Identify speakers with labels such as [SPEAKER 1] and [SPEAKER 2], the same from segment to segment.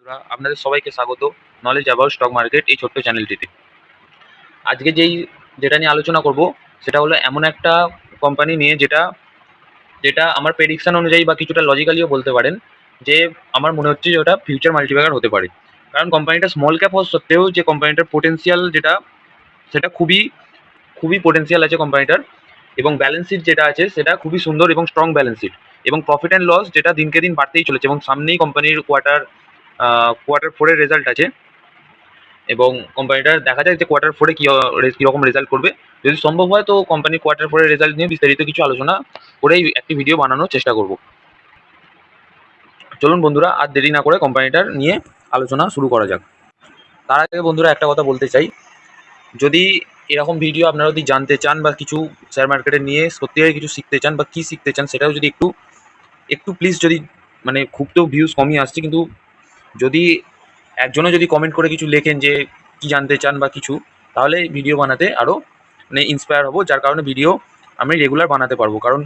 [SPEAKER 1] বন্ধুরা, আপনাদের সবাইকে স্বাগত নলেজ অ্যাবাউট স্টক মার্কেট এই ছোট্ট চ্যানেলটিতে। আজকে যেটা নিয়ে আলোচনা করব সেটা হলো এমন একটা কোম্পানি নিয়ে যেটা যেটা আমার প্রেডিকশন অনুযায়ী বা কিছুটা লজিক্যালিও বলতে পারেন যে আমার মনে হচ্ছে যে ওটা ফিউচার মাল্টিপ্যাকার হতে পারে। কারণ কোম্পানিটা স্মল ক্যাপ হওয়া সত্ত্বেও যে কোম্পানিটার পোটেন্সিয়াল সেটা খুবই খুবই পোটেন্সিয়াল আছে কোম্পানিটার, এবং ব্যালেন্স শিট যেটা আছে সেটা খুবই সুন্দর এবং স্ট্রং ব্যালেন্স শিট, এবং প্রফিট অ্যান্ড লস যেটা দিনকে দিন বাড়তেই চলেছে, এবং সামনেই কোম্পানির কোয়ার্টার ফোরের রেজাল্ট আছে, এবং কোম্পানিটার দেখা যায় যে কোয়ার্টার ফোরে কীরকম রেজাল্ট করবে। যদি সম্ভব হয় তো কোম্পানি কোয়ার্টার ফোরের রেজাল্ট নিয়ে বিস্তারিত কিছু আলোচনা করেই একটি ভিডিও বানানোর চেষ্টা করব। চলুন বন্ধুরা, আর দেরি না করে কোম্পানিটার নিয়ে আলোচনা শুরু করা যাক। তার আগে বন্ধুরা একটা কথা বলতে চাই, যদি এরকম ভিডিও আপনারা যদি জানতে চান বা কিছু শেয়ার মার্কেটে নিয়ে সত্যিকারে কিছু শিখতে চান বা কী শিখতে চান সেটাও যদি একটু একটু প্লিজ, যদি মানে খুব তো ভিউজ কমই আসছে, কিন্তু যদি একজনও যদি কমেন্ট করে কিছু লেখেন যে কি জানতে চান বা কিছু, তাহলে ভিডিও বানাতে আরও মানে ইন্সপায়ার হবো, যার কারণে ভিডিও আমি রেগুলার বানাতে পারবো। কারণ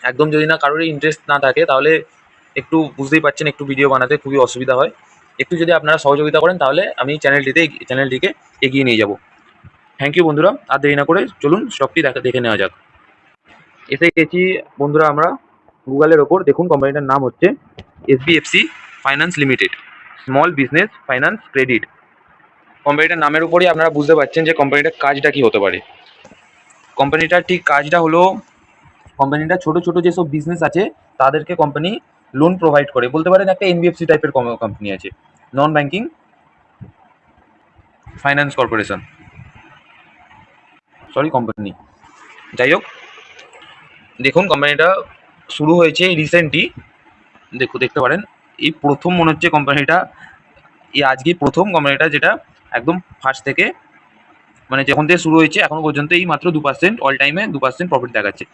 [SPEAKER 1] একদম যদি না কারোরই ইন্টারেস্ট না থাকে তাহলে একটু বুঝতেই পারছেন, একটু ভিডিও বানাতে খুবই অসুবিধা হয়। একটু যদি আপনারা সহযোগিতা করেন তাহলে আমি চ্যানেলটিকে এগিয়ে নিয়ে যাব। থ্যাংক ইউ বন্ধুরা, আর দেরি না করে চলুন স্টকটি দেখে নেওয়া যাক। এসে গেছি বন্ধুরা আমরা গুগলের ওপর। দেখুন কোম্পানিটার নাম হচ্ছে SBFC finance limited, small business finance credit. কোম্পানিটার নামের উপরেই আপনারা বুঝতে পারছেন যে কোম্পানিটার কাজটা কি হতে পারে। কোম্পানিটার ঠিক কাজটা হলো, কোম্পানিটা ছোট ছোট যেসব বিজনেস আছে তাদেরকে কোম্পানি লোন প্রোভাইড করে, বলতে পারেন একটা NBFC টাইপের কোম্পানি আছে, non banking finance corporation, company. যাই হোক, দেখুন কোম্পানিটা শুরু হয়েছে রিসেন্টলি, দেখতে পারেন এই প্রথম মনে হচ্ছে কোম্পানিটা, এই আজকেই প্রথম কোম্পানিটা যেটা একদম ফার্স্ট থেকে, মানে যখন থেকে শুরু হয়েছে এখনো পর্যন্ত এই মাত্র 2% অল টাইমে 2% প্রফিট দেখাচ্ছে।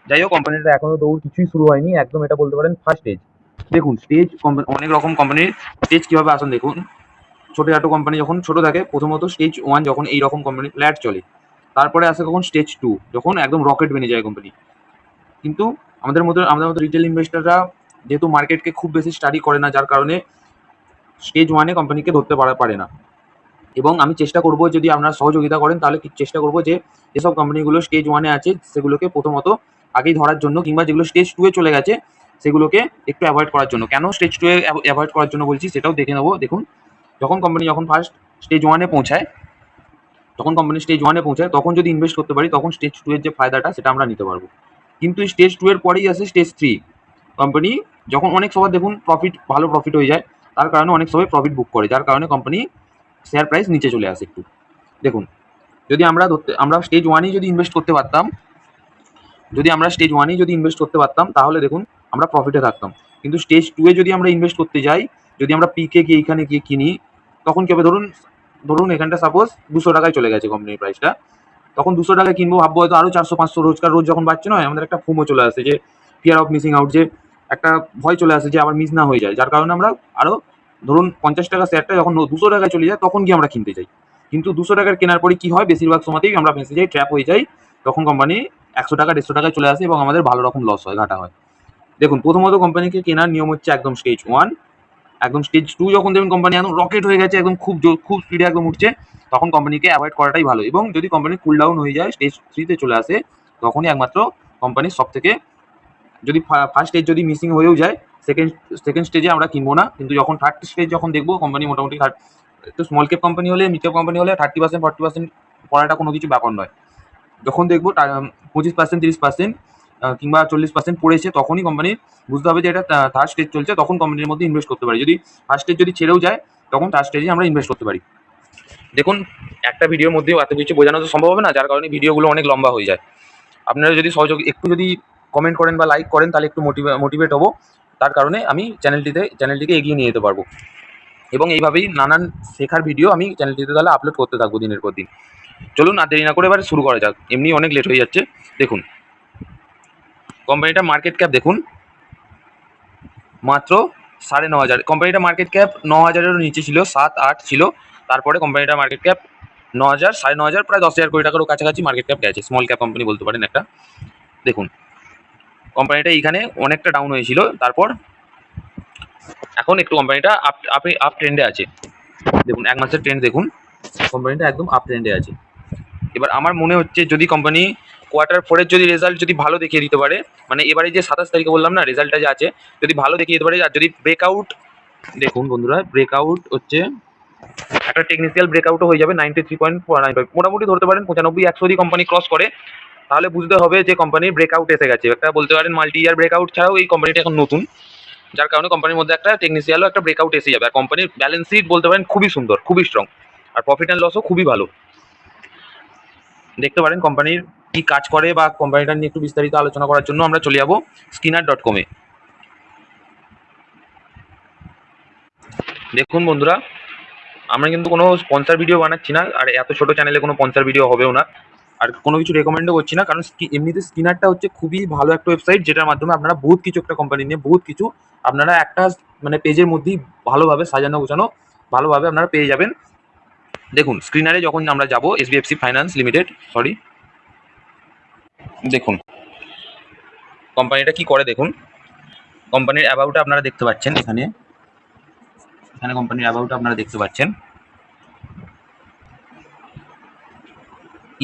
[SPEAKER 1] যাই হোক, কোম্পানিটা এখনো দৌড় কিছুই শুরু হয়নি, একদম এটা বলতে পারেন ফার্স্ট স্টেজ। দেখুন স্টেজ, অনেক রকম কোম্পানির স্টেজ কীভাবে আসেন দেখুন। ছোটোখাটো কোম্পানি যখন ছোটো থাকে, প্রথমত স্টেজ 1 যখন এইরকম কোম্পানি ফ্ল্যাট চলে, তারপরে আসে কখন স্টেজ 2 যখন একদম রকেট বেনে যায় কোম্পানি। কিন্তু আমাদের মতো রিটেল ইনভেস্টাররা যেহেতু মার্কেটকে খুব বেশি স্টাডি করে না, যার কারণে স্টেজ 1-এ কোম্পানিকে ধরতে পারে না। এবং আমি চেষ্টা করব, যদি আপনারা সহযোগিতা করেন তাহলে চেষ্টা করব যে যেসব কোম্পানিগুলো স্টেজ 1-এ আছে সেগুলোকে প্রথমত আগেই ধরার জন্য, কিংবা যেগুলো স্টেজ 2-এ চলে গেছে সেগুলোকে একটু অ্যাভয়েড করার জন্য। কেন স্টেজ 2-এ অ্যাভয়েড করার জন্য বলছি সেটাও দেখে নেবো। দেখুন, যখন ফার্স্ট স্টেজ 1-এ পৌঁছায়, তখন যদি ইনভেস্ট করতে পারি তখন স্টেজ 2-এর যে ফায়দাটা সেটা আমরা নিতে পারবো। কিন্তু স্টেজ 2-এর পরেই আসে স্টেজ 3 কোম্পানি, যখন অনেক সময় দেখুন ভালো প্রফিট হয়ে যায়, তার কারণে অনেক সময় প্রফিট বুক করে, যার কারণে কোম্পানি শেয়ার প্রাইস নিচে চলে আসে একটু। দেখুন, যদি আমরা স্টেজ 1-এই যদি ইনভেস্ট করতে পারতাম, তাহলে দেখুন আমরা প্রফিটে থাকতাম। কিন্তু স্টেজ 2-এ যদি আমরা ইনভেস্ট করতে যাই, যদি আমরা পিকে গিয়ে এখানে গিয়ে কিনি, তখন কি হবে, ধরুন এখানটা সাপোজ 200 টাকায় চলে গেছে কোম্পানির প্রাইসটা, তখন 200 টাকায় কিনবো, ভাববো হয়তো আরো 400-500 রোজ যখন বাড়ছে নয়, আমাদের একটা ফোমো চলে আসে, যে ফিয়ার অফ মিসিং আউট, যে একটা ভয় চলে আসে যে আবার মিস না হয়ে যায়, যার কারণে আমরা আরো ধরুন 50 টাকা শেয়ারটা যখন 200 টাকায় চলে যায় তখন গিয়ে আমরা কিনতে যাই। কিন্তু 200 টাকার কেনার পরে কি হয়, বেশিরভাগ সময়তেই আমরা ফেঁসে যাই, ট্র্যাপ হয়ে যাই, তখন কোম্পানি 100 টাকা 150 টাকায় চলে আসে এবং আমাদের ভালো রকম লস হয়, ঘাটা হয়। দেখুন, প্রথমত কোম্পানিকে কেনার নিয়ম হচ্ছে একদম স্টেজ 1। একদম স্টেজ 2 যখন দেখবেন কোম্পানি একদম রকেট হয়ে গেছে, একদম খুব স্পিডে একদম উঠছে, তখন কোম্পানিকে অ্যাভয়েড করাটাই ভালো। এবং যদি কোম্পানি কুল ডাউন হয়ে যায়, স্টেজ 3-তে চলে আসে, তখনই একমাত্র কোম্পানির সব থেকে, যদি ফার্স্ট স্টেজ যদি মিসিং হয়েও যায়, সেকেন্ড স্টেজে আমরা কিনবো না। কিন্তু যখন থার্ড স্টেজ যখন দেখবো কোম্পানি মোটামুটি একটু স্মল ক্যাপ কোম্পানি হলে, মিড ক্যাপ কোম্পানি হলে 30% 40% পড়াটা কোনো কিছু ব্যাপার নয়। যখন দেখবো 25% 30% কিংবা 40% পড়েছে, তখনই কোম্পানি বুঝতে হবে যে এটা থার্ড স্টেজ চলছে, তখন কোম্পানির মধ্যে ইনভেস্ট করতে পারি। যদি ফার্স্ট স্টেজ যদি ছেড়েও যায়, তখন থার্ড স্টেজে আমরা ইনভেস্ট করতে পারি। দেখুন, একটা ভিডিওর মধ্যেও এত কিছু বোঝানো তো সম্ভব হবে না, যার কারণে ভিডিওগুলো অনেক লম্বা হয়ে যায়। আপনারা যদি একটু যদি কমেন্ট করেন বা লাইক করেন তাহলে একটু মোটিভেট হবো, তার কারণে আমি চ্যানেলটিকে এগিয়ে নিয়ে যেতে পারবো। এবং এইভাবেই নানান শেখার ভিডিও আমি চ্যানেলটিতে তাহলে আপলোড করতে থাকবো দিনের পর দিন। চলুন আর দেরি না করে এবার শুরু করা যাক, এমনি অনেক লেট হয়ে যাচ্ছে। দেখুন কোম্পানিটার মার্কেট ক্যাপ, দেখুন মাত্র 9,500। কোম্পানিটার মার্কেট ক্যাপ 9,000-এরও নিচে ছিল, 7-8 ছিল। তারপরে কোম্পানিটার মার্কেট ক্যাপ 9,000, 9,500, প্রায় 10,000 কোটি টাকারও কাছাকাছি মার্কেট ক্যাপ গেছে। স্মল ক্যাপ কোম্পানি বলতে পারেন একটা। দেখুন কোম্পানিটা এইখানে অনেকটা ডাউন হয়েছিল, তারপর এখন একটু কোম্পানিটা আপ ট্রেন্ডে আছে। দেখুন 1 মাসের ট্রেন্ড দেখুন, কোম্পানিটা একদম আপ ট্রেন্ডে আছে। এবার আমার মনে হচ্ছে যদি কোম্পানি কোয়ার্টার 4 এর যদি রেজাল্ট যদি ভালো দেখিয়ে দিতে পারে, মানে এবারে যে 27 তারিখে বললাম না রেজাল্টটা যে আছে, যদি ভালো দেখিয়ে দিতে পারে আর যদি ব্রেকআউট, দেখুন বন্ধুরা ব্রেকআউট হচ্ছে একটা টেকনিক্যাল ব্রেকআউটও হয়ে যাবে 93.95, মোটামুটি ধরতে পারেন 95-100 যদি কোম্পানি ক্রস করে, তাহলে বুঝতে হবে যে কোম্পানির ব্রেকআউট এসে গেছে। একটা বলতে পারেন মাল্টি ইয়ার ব্রেকআউট ছাড়াও এই কোম্পানিটা এখন নতুন, যার কারণে কোম্পানির মধ্যে একটা টেকনিক্যালও একটা ব্রেকআউট এসে যাবে। আর কোম্পানির ব্যালেন্স শিট বলতে পারেন খুবই সুন্দর, খুবই স্ট্রং, আর প্রফিট অ্যান্ড লসও খুবই ভালো। দেখতে পারেন কোম্পানির কি কাজ করে বা কোম্পানিটা নিয়ে একটু বিস্তারিত আলোচনা করার জন্য আমরা চলে যাব skinner.com-এ। দেখুন বন্ধুরা, আমরা কিন্তু কোনো স্পন্সর ভিডিও বানাচ্ছি না, আর এত ছোট চ্যানেলে কোনো স্পন্সর ভিডিও হবেও না, আর কোনো কিছু রেকমেন্ডও করছি না, কারণ এমনিতে স্কিনারটা হচ্ছে খুবই ভালো একটা ওয়েবসাইট, যেটার মাধ্যমে আপনারা বহুত কিছু একটা কোম্পানি নিয়ে বহুত কিছু আপনারা একটা মানে পেজের মধ্যেই ভালোভাবে সাজানো গোছানো ভালোভাবে আপনারা পেয়ে যাবেন। দেখুন স্ক্রিনারে যখন আমরা যাব এসবিএফসি ফাইন্যান্স লিমিটেড, সরি, দেখুন কোম্পানিটা কি করে দেখুন। কোম্পানির অ্যাবাউটটা আপনারা দেখতে পাচ্ছেন, এখানে এখানে কোম্পানির অ্যাবাউটটা আপনারা দেখতে পাচ্ছেন।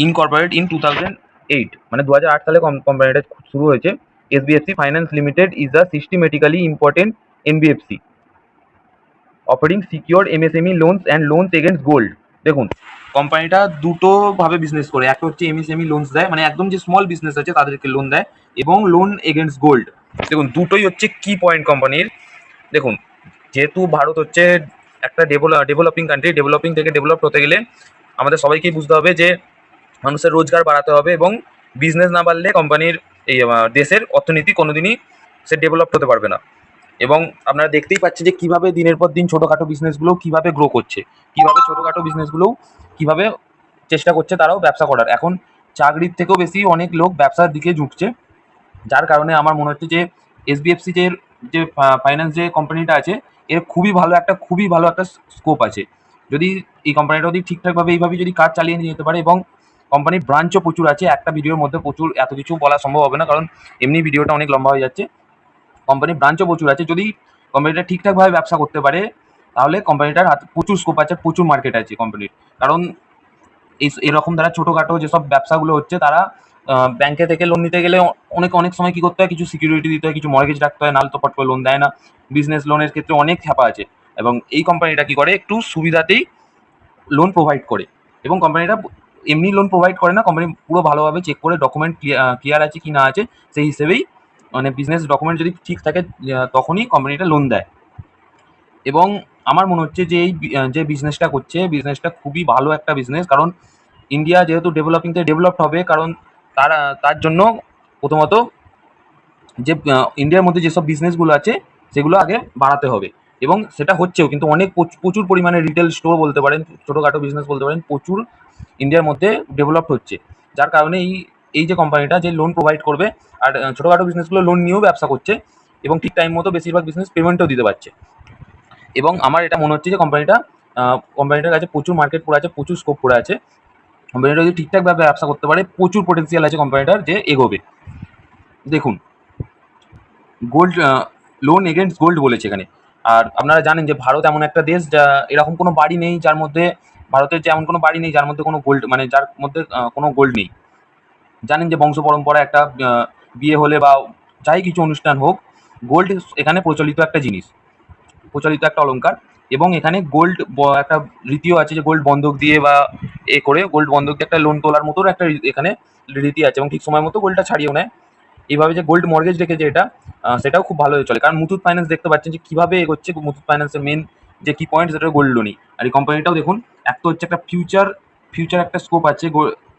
[SPEAKER 1] ইনকর্পোরেট ইন 2008, মানে 2008 সালে কোম্পানিটা শুরু হয়েছে। SBFC finance limited is a systematically important NBFC offering secure MSME loans and loans against gold. দেখুন কোম্পানিটা দুটো ভাবে বিজনেস করে, একটা হচ্ছে এমএসএমই লোনস দেয়, মানে একদম যে স্মল বিজনেস আছে তাদেরকে লোন দেয়, এবং লোন এগেন্স্ট গোল্ড। দেখুন দুটোই হচ্ছে কি পয়েন্ট কোম্পানির। দেখুন যেহেতু ভারত হচ্ছে একটা ডেভেলপিং কান্ট্রি, ডেভেলপিং থেকে ডেভেলপ হতে গেলে আমাদের সবাইকেই বুঝতে হবে যে মানুষের রোজগার বাড়াতে হবে, এবং বিজনেস না বাড়লে কোম্পানির এই দেশের অর্থনীতি কোনোদিনই সে ডেভেলপ হতে পারবে না। এবং আপনারা দেখতেই পাচ্ছেন যে কিভাবে দিনের পর দিন ছোটোখাটো বিজনেসগুলো কিভাবে গ্রো করছে, কিভাবে ছোটোখাটো বিজনেসগুলোও কিভাবে চেষ্টা করছে তারাও ব্যবসা করার। এখন চাকরির থেকেও বেশি অনেক লোক ব্যবসার দিকে ঝুঁকছে, যার কারণে আমার মনে হচ্ছে যে এসবিএফসি যে যে ফাইন্যান্স যে কোম্পানিটা আছে, এর খুবই ভালো একটা স্কোপ আছে। যদি এই কোম্পানিটা যদি ঠিকঠাকভাবে এইভাবে যদি কাজ চালিয়ে নিয়ে যেতে পারে, এবং কোম্পানির ব্রাঞ্চও প্রচুর আছে, একটা ভিডিওর মধ্যে প্রচুর এত কিছু বলা সম্ভব হবে না, কারণ এমনি ভিডিওটা অনেক লম্বা হয়ে যাচ্ছে। কোম্পানির ব্রাঞ্চও প্রচুর আছে, যদি কোম্পানিটা ঠিকঠাকভাবে ব্যবসা করতে পারে তাহলে কোম্পানিটার হাতে প্রচুর স্কোপ আছে, প্রচুর মার্কেট আছে কোম্পানির। কারণ এরকম যারা ছোটোখাটো যেসব ব্যবসাগুলো হচ্ছে তারা ব্যাংকে থেকে লোন নিতে গেলে অনেক অনেক সময় কি করতে হয়, কিছু সিকিউরিটি দিতে হয়, কিছু মর্গেজ রাখতে হয়, নাহলে তো পট করে লোন দেয় না। বিজনেস লোনের ক্ষেত্রে অনেক খ্যাপা আছে, এবং এই কোম্পানিটা কি করে একটু সুবিধাতেই লোন প্রোভাইড করে। এবং কোম্পানিটা এমনি লোন প্রোভাইড করে না, কোম্পানি পুরো ভালোভাবে চেক করে ডকুমেন্ট ক্লিয়ার আছে কি না আছে সেই হিসেবেই, মানে বিজনেস ডকুমেন্ট যদি ঠিক থাকে তখনই কোম্পানিটা লোন দেয়। এবং আমার মনে হচ্ছে যে এই যে বিজনেসটা করছে বিজনেসটা খুবই ভালো একটা বিজনেস, কারণ ইন্ডিয়া যেহেতু ডেভেলপিং থেকে ডেভেলপড হবে, কারণ তার জন্য প্রথমত যে ইন্ডিয়ার মধ্যে যেসব বিজনেসগুলো আছে সেগুলো আগে বাড়াতে হবে, এবং সেটা হচ্ছেও, কিন্তু অনেক প্রচুর পরিমাণে রিটেল স্টোর বলতে পারেন, ছোটোখাটো বিজনেস বলতে পারেন, প্রচুর ইন্ডিয়ার মধ্যে ডেভেলপড হচ্ছে। যার কারণে এই এই যে কোম্পানিটা যে লোন প্রোভাইড করবে, আর ছোটোখাটো বিজনেসগুলো লোন নিয়েও ব্যবসা করছে, এবং ঠিক টাইম মতো বেশিরভাগ বিজনেস পেমেন্টও দিতে পারছে। এবং আমার এটা মনে হচ্ছে যে কোম্পানিটার কাছে প্রচুর মার্কেট পড়ে আছে, প্রচুর স্কোপ পড়ে আছে। কোম্পানিটা যদি ঠিকঠাকভাবে ব্যবসা করতে পারে প্রচুর পোটেন্সিয়াল আছে কোম্পানিটার যে এগোবে। দেখুন গোল্ড লোন এগেন্স্ট গোল্ড বলেছে এখানে। আর আপনারা জানেন যে ভারত এমন একটা দেশ যা এরকম কোনো বাড়ি নেই যার মধ্যে, ভারতের যে এমন কোনো বাড়ি নেই যার মধ্যে কোনো গোল্ড, মানে যার মধ্যে কোনো গোল্ড নেই। জানেন যে বংশ পরম্পরা একটা বিয়ে হলে বা যাই কিছু অনুষ্ঠান হোক, গোল্ড এখানে প্রচলিত একটা জিনিস, প্রচলিত একটা অলংকার। এবং এখানে গোল্ড একটা রীতিও আছে যে গোল্ড বন্ধক দিয়ে বা করে গোল্ড বন্ধক দিয়ে একটা লোন তোলার মতো একটা এখানে রীতি আছে, এবং ঠিক সময় মতো গোল্ডটা ছাড়িয়েও নেয়। এইভাবে যে গোল্ড মর্গেজ রেখেছে এটা, সেটাও খুব ভালো চলে, কারণ মুথুট ফাইন্যান্স দেখতে পাচ্ছেন যে কিভাবে এগোচ্ছে। মুথুট ফাইন্যান্সের মেন যে কি পয়েন্ট সেটা গোল্ড লোনই। আর এই কোম্পানিটাও দেখুন এক তো হচ্ছে একটা ফিউচার একটা স্কোপ আছে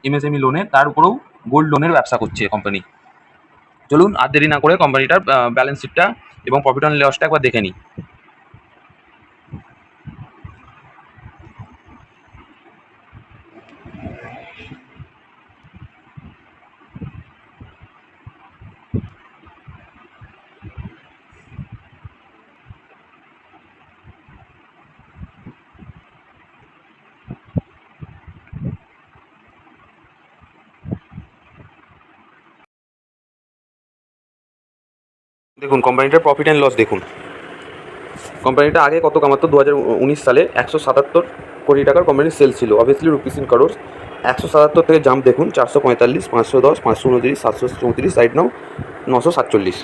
[SPEAKER 1] এমএসএমই লোনের, তার উপরেও গোল্ড লোনের ব্যবসা করছে কোম্পানি। চলুন আর দেরি না করে কোম্পানিটার ব্যালেন্স শিটটা এবং প্রফিট অ্যান্ড লসটা একবার দেখে নিই। দেখুন কোম্পানিটার প্রফিট অ্যান্ড লস দেখুন, কোম্পানিটা আগে কত কামাতো 2019 সালে 177 কোটি টাকার কোম্পানির সেলস ছিল, অবভিয়াসলি রুপিস ইন করোড়। 177 থেকে জাম্প দেখুন 445, 510, 529, 734, সাইড নাও 947।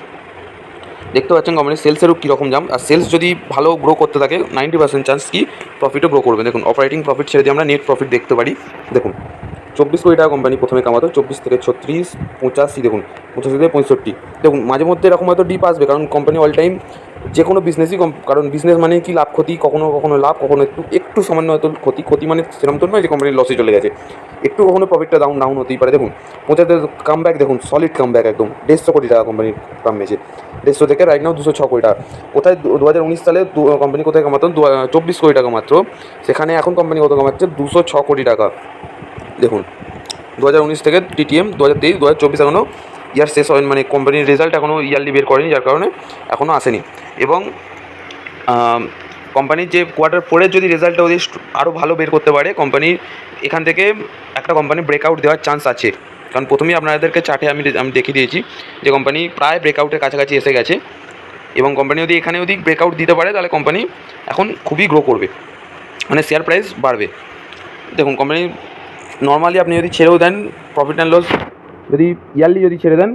[SPEAKER 1] দেখতে পাচ্ছেন কোম্পানির সেলসেরও কীরকম জাম্প। আর সেলস যদি ভালো গ্রো করতে থাকে 90% চান্স কি প্রফিটও গ্রো করবে। দেখুন অপারেটিং প্রফিট ছেড়ে দিয়ে আমরা নেট প্রফিট দেখতে পারি। দেখুন 24 কোটি টাকা কোম্পানি প্রথমে কামাতো, 24 থেকে 36, 85, দেখুন 85 থেকে 65। দেখুন মাঝে মধ্যে এরকম হয়তো ডিপ আসবে, কারণ কোম্পানি অল টাইম যে কোনো বিজনেসই কারণ বিজনেস মানে কি লাভ ক্ষতি, কখনো কখনো লাভ, কখনো একটু সামান্য হয়তো ক্ষতি মানে সেরকম তো নয় যে কোম্পানির লসে চলে গেছে, একটু কখনো প্রফিটটা ডাউন হতেই পারে। দেখুন 75 কামব্যাক, দেখুন সলিড কামব্যাক একদম 150 কোটি টাকা কোম্পানির কামিয়েছে, 150 থেকে রাইট নাও 206 কোটি টাকা। কোথায় 2019 সালে কোম্পানি কোথায় কামাতো 24 কোটি টাকা মাত্র, সেখানে এখন কোম্পানি কত কামাচ্ছে 206 কোটি টাকা। দেখুন 2019 থেকে টিটিএম 2023, 2024 এখনও ইয়ার শেষ হয়, মানে কোম্পানির রেজাল্ট এখনও ইয়ারলি বের করেনি, যার কারণে এখনও আসেনি। এবং কোম্পানির যে কোয়ার্টার 4-এর যদি রেজাল্টটা ওদের আরও ভালো বের করতে পারে, কোম্পানির এখান থেকে একটা কোম্পানি ব্রেকআউট দেওয়ার চান্স আছে। কারণ প্রথমেই আপনাদেরকে চার্টে আমি দেখিয়ে দিয়েছি যে কোম্পানি প্রায় ব্রেকআউটের কাছাকাছি এসে গেছে, এবং কোম্পানি যদি এখানে যদি ব্রেকআউট দিতে পারে তাহলে কোম্পানি এখন খুবই গ্রো করবে, মানে শেয়ার প্রাইস বাড়বে। দেখুন কোম্পানি নর্মালি আপনি যদি ছেড়েও দেন প্রফিট অ্যান্ড লস, যদি ইয়ারলি যদি ছেড়ে দেন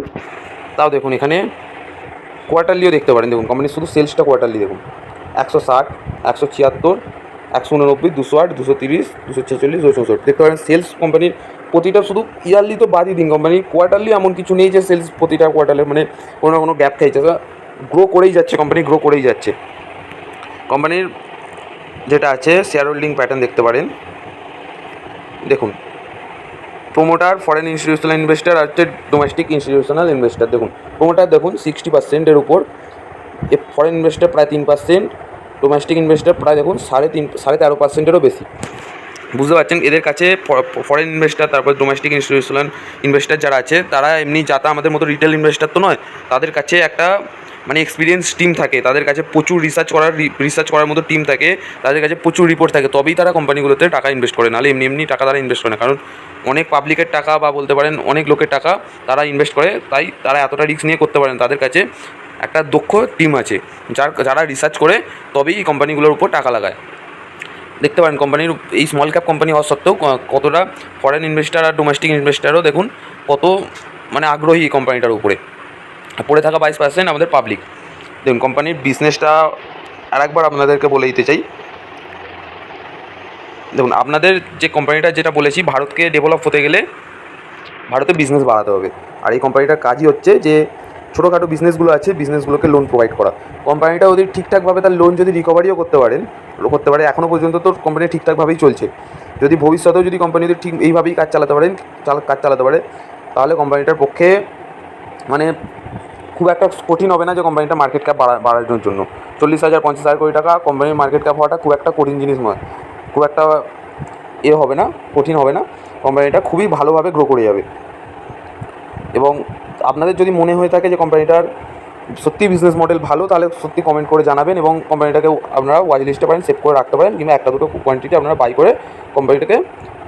[SPEAKER 1] তাও দেখুন এখানে কোয়ার্টারলিও দেখতে পারেন। দেখুন কোম্পানির শুধু সেলসটা কোয়ার্টারলি দেখুন 160, 176, 189, 208, 230, 246, 264 দেখতে পারেন সেলস কোম্পানির প্রতিটা। শুধু ইয়ারলি তো বাদই দিন, কোম্পানির কোয়ার্টারলি এমন কিছু নেই যে সেলস প্রতিটা কোয়ার্টারে মানে কোনো না কোনো গ্যাপ খাইছে, গ্রো করেই যাচ্ছে, কোম্পানি গ্রো করেই যাচ্ছে। কোম্পানির যেটা আছে শেয়ার হোল্ডিং প্যাটার্ন দেখতে পারেন। দেখুন প্রোমোটার ফরেন ইনস্টিটিউশনাল ইনভেস্টার আর হচ্ছে ডোমেস্টিক ইনস্টিটিউশনাল ইনভেস্টার। দেখুন প্রোমোটার দেখুন 60%-এর উপর, ফরেন ইনভেস্টার প্রায় 3%, ডোমেস্টিক ইনভেস্টার প্রায় দেখুন 13.5%-এরও বেশি। বুঝতে পারছেন এদের কাছে ফরেন ইনভেস্টার, তারপর ডোমেস্টিক ইনস্টিটিউশনাল ইনভেস্টার যারা আছে তারা এমনি যাতা আমাদের মতো রিটেল ইনভেস্টার তো নয়, তাদের কাছে একটা মানে এক্সপিরিয়েন্স টিম থাকে, তাদের কাছে প্রচুর রিসার্চ করার মতো টিম থাকে, তাদের কাছে প্রচুর রিপোর্ট থাকে, তবেই তারা কোম্পানিগুলোতে টাকা ইনভেস্ট করে, নাহলে এমনি টাকা তারা ইনভেস্ট করে না। কারণ অনেক পাবলিকের টাকা বা বলতে পারেন অনেক লোকের টাকা তারা ইনভেস্ট করে, তাই তারা এতটা রিস্ক নিয়ে করতে পারেন। তাদের কাছে একটা দক্ষ টিম আছে যারা রিসার্চ করে তবেই এই কোম্পানিগুলোর উপর টাকা লাগায়। দেখতে পারেন কোম্পানির এই স্মল ক্যাপ কোম্পানি হওয়া সত্ত্বেও কতটা ফরেন ইনভেস্টার আর ডোমেস্টিক ইনভেস্টারও দেখুন কত মানে আগ্রহী এই কোম্পানিটার উপরে। পড়ে থাকা 22% আমাদের পাবলিক। দেখুন কোম্পানির বিজনেসটা আরেকবার আপনাদেরকে বলে দিতে চাই। দেখুন আপনাদের যে কোম্পানিটা যেটা বলেছি, ভারতকে ডেভেলপ হতে গেলে ভারতে বিজনেস বাড়াতে হবে, আর এই কোম্পানিটার কাজই হচ্ছে যে ছোটোখাটো বিজনেসগুলো আছে বিজনেসগুলোকে লোন প্রোভাইড করা। কোম্পানিটা ওদের ঠিকঠাকভাবে তার লোন যদি রিকভারিও করতে পারে, এখনও পর্যন্ত তো কোম্পানি ঠিকঠাকভাবেই চলছে। যদি ভবিষ্যতেও যদি কোম্পানি যদি ঠিক এইভাবেই কাজ চালাতে পারে তাহলে কোম্পানিটার পক্ষে মানে খুব একটা কঠিন হবে না যে কোম্পানিটা মার্কেট ক্যাপ বাড়ানোর জন্য। 40,000 50,000 কোটি টাকা কোম্পানির মার্কেট ক্যাপ হওয়াটা খুব একটা কঠিন জিনিস নয়, খুব একটা হবে না, কঠিন হবে না। কোম্পানিটা খুবই ভালোভাবে গ্রো করে যাবে। এবং আপনাদের যদি মনে হয়ে থাকে যে কোম্পানিটার সত্যি বিজনেস মডেল ভালো, তাহলে সত্যি কমেন্ট করে জানাবেন, এবং কোম্পানিটাকে আপনারা ওয়াচ লিস্টে পারেন সেভ করে রাখতে পারেন, কিংবা একটা দুটো কোয়ান্টিটি আপনারা বাই করে কোম্পানিটাকে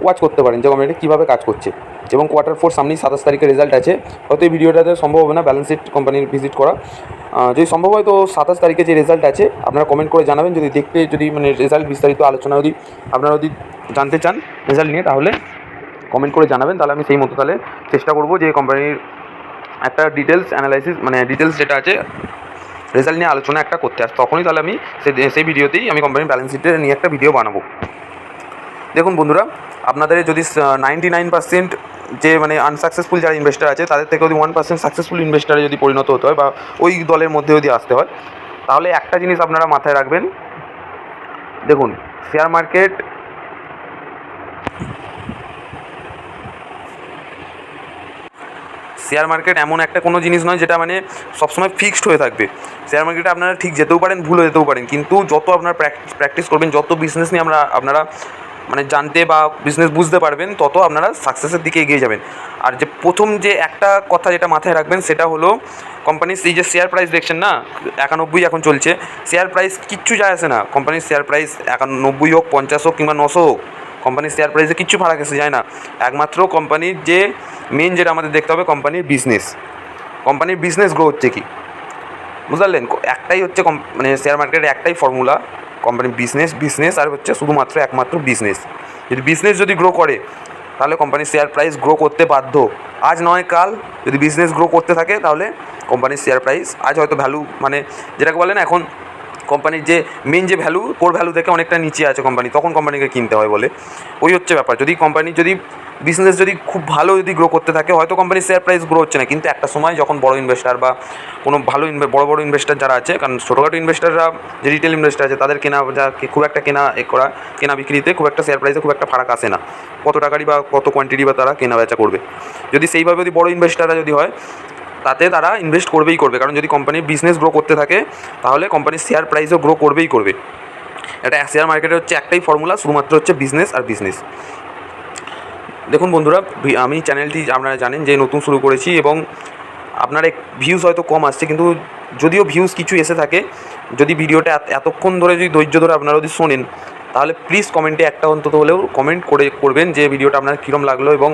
[SPEAKER 1] ওয়াচ করতে পারেন যে কোম্পানিটা কীভাবে কাজ করছে। এবং কোয়ার্টার 4 সামনেই 27 তারিখে রেজাল্ট আছে, হয়তো এই ভিডিওটাতে সম্ভব হবে না ব্যালেন্স শিট কোম্পানির ভিজিট করা, যদি সম্ভব হয় তো 27 তারিখে যে রেজাল্ট আছে আপনারা কমেন্ট করে জানাবেন। যদি মানে রেজাল্ট বিস্তারিত আলোচনা যদি আপনারা জানতে চান রেজাল্ট নিয়ে, তাহলে কমেন্ট করে জানাবেন, তাহলে আমি সেই মতো তাহলে চেষ্টা করবো যে কোম্পানির একটা ডিটেলস অ্যানালাইসিস মানে ডিটেলস যেটা আছে রেজাল্ট নিয়ে আলোচনা একটা করতে আসে, তখনই তাহলে আমি সেই ভিডিওতেই আমি কোম্পানির ব্যালেন্স শিটের নিয়ে একটা ভিডিও বানাবো। দেখুন বন্ধুরা, আপনাদের যদি 99% যে মানে আনসাকসেসফুল যারা ইনভেস্টার আছে তাদের থেকে যদি 1% সাকসেসফুল ইনভেস্টারে যদি পরিণত হতে হয় বা ওই দলের মধ্যে যদি আসতে হয়, তাহলে একটা জিনিস আপনারা মাথায় রাখবেন। দেখুন শেয়ার মার্কেট এমন একটা কোনো জিনিস নয় যেটা মানে সবসময় ফিক্সড হয়ে থাকবে। শেয়ার মার্কেটে আপনারা ঠিক যেতেও পারেন, ভুল হয়ে যেতেও পারেন, কিন্তু যত আপনারা প্র্যাকটিস করবেন, যত বিজনেস নিয়ে আপনারা মানে জানতে বা বিজনেস বুঝতে পারবেন, তত আপনারা সাকসেসের দিকে এগিয়ে যাবেন। আর যে প্রথম যে একটা কথা যেটা মাথায় রাখবেন সেটা হলো কোম্পানির এই যে শেয়ার প্রাইস দেখছেন না 91 এখন চলছে, শেয়ার প্রাইস কিচ্ছু যায় আসে না। কোম্পানির শেয়ার প্রাইস 91 হোক 50 হোক কিংবা 900 হোক, কোম্পানির শেয়ার প্রাইসে কিচ্ছু ফারাক এসে যায় না। একমাত্র কোম্পানির যে মেন যেটা আমাদের দেখতে হবে কোম্পানির বিজনেস গ্রো হচ্ছে কি,
[SPEAKER 2] বুঝতে পারলেন? একটাই হচ্ছে মানে শেয়ার মার্কেটের একটাই ফর্মুলা, কোম্পানি বিজনেস আর হচ্ছে শুধুমাত্র একমাত্র বিজনেস। যদি বিজনেস যদি গ্রো করে তাহলে কোম্পানির শেয়ার প্রাইস গ্রো করতে বাধ্য। আজ নয় কাল যদি বিজনেস গ্রো করতে থাকে তাহলে কোম্পানির শেয়ার প্রাইস আজ হয়তো ভ্যালু মানে যেটাকে বলে না এখন কোম্পানির যে মেন যে ভ্যালু কোর ভ্যালু থেকে অনেকটা নিচে আছে কোম্পানি, তখন কোম্পানিকে কিনতে হয় বলে। ওই হচ্ছে ব্যাপার। যদি কোম্পানি যদি বিজনেস যদি খুব ভালো যদি গ্রো করতে থাকে হয়তো কোম্পানির শেয়ার প্রাইস গ্রো হচ্ছে না, কিন্তু একটা সময় যখন বড় ইনভেস্টার বা কোনো ভালো বড় ইনভেস্টার যারা আছে, কারণ ছোটোখাটো ইনভেস্টাররা যে রিটেল ইনভেস্টার আছে তাদের কেনা যা খুব একটা কেনা বিক্রিতে খুব একটা শেয়ার প্রাইসে খুব একটা ফারাক আসে না, কত টাকারই বা কত কোয়ান্টিটি বা তারা কেনা বেচা করবে। যদি সেইভাবে যদি বড় ইনভেস্টাররা যদি হয় তাতে তারা ইনভেস্ট করবেই করবে, কারণ যদি কোম্পানির বিজনেস গ্রো করতে থাকে তাহলে কোম্পানির শেয়ার প্রাইসও গ্রো করবেই করবে। এটা শেয়ার মার্কেটের হচ্ছে একটাই ফর্মুলা, শুধুমাত্র হচ্ছে বিজনেস আর বিজনেস। দেখুন বন্ধুরা, আমি চ্যানেলটি আপনারা জানেন যে নতুন শুরু করেছি এবং আপনার ভিউজ হয়তো কম আসছে, কিন্তু যদিও ভিউজ কিছু এসে থাকে, যদি ভিডিওটা এতক্ষণ ধরে যদি ধৈর্য ধরে আপনারা যদি শোনেন তাহলে প্লিজ কমেন্টে একটা অন্তত হলেও কমেন্ট করবেন যে ভিডিওটা আপনার কীরকম লাগলো, এবং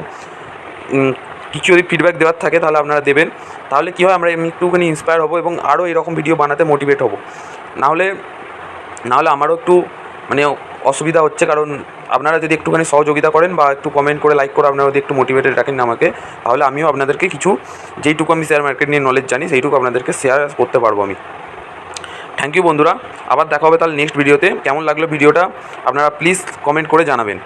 [SPEAKER 2] কিছু যদি ফিডব্যাক দেওয়ার থাকে তাহলে আপনারা দেবেন। তাহলে কী হয়, আমরা একটুখানি ইন্সপায়ার হবো এবং আরও এরকম ভিডিও বানাতে মোটিভেট হবো। নাহলে আমারও একটু মানে অসুবিধা হচ্ছে, কারণ আপনারা যদি একটুখানি সহযোগিতা করেন বা একটু কমেন্ট করে লাইক করে আপনারা যদি একটু মোটিভেটেড রাখেন আমাকে, তাহলে আমিও আপনাদেরকে কিছু যেইটুকু আমি শেয়ার মার্কেট নিয়ে নলেজ জানি সেইটুকু আপনাদেরকে শেয়ার করতে পারবো আমি। থ্যাংক ইউ বন্ধুরা, আবার দেখা হবে তাহলে নেক্সট ভিডিওতে। কেমন লাগলো ভিডিওটা আপনারা প্লিজ কমেন্ট করে জানাবেন।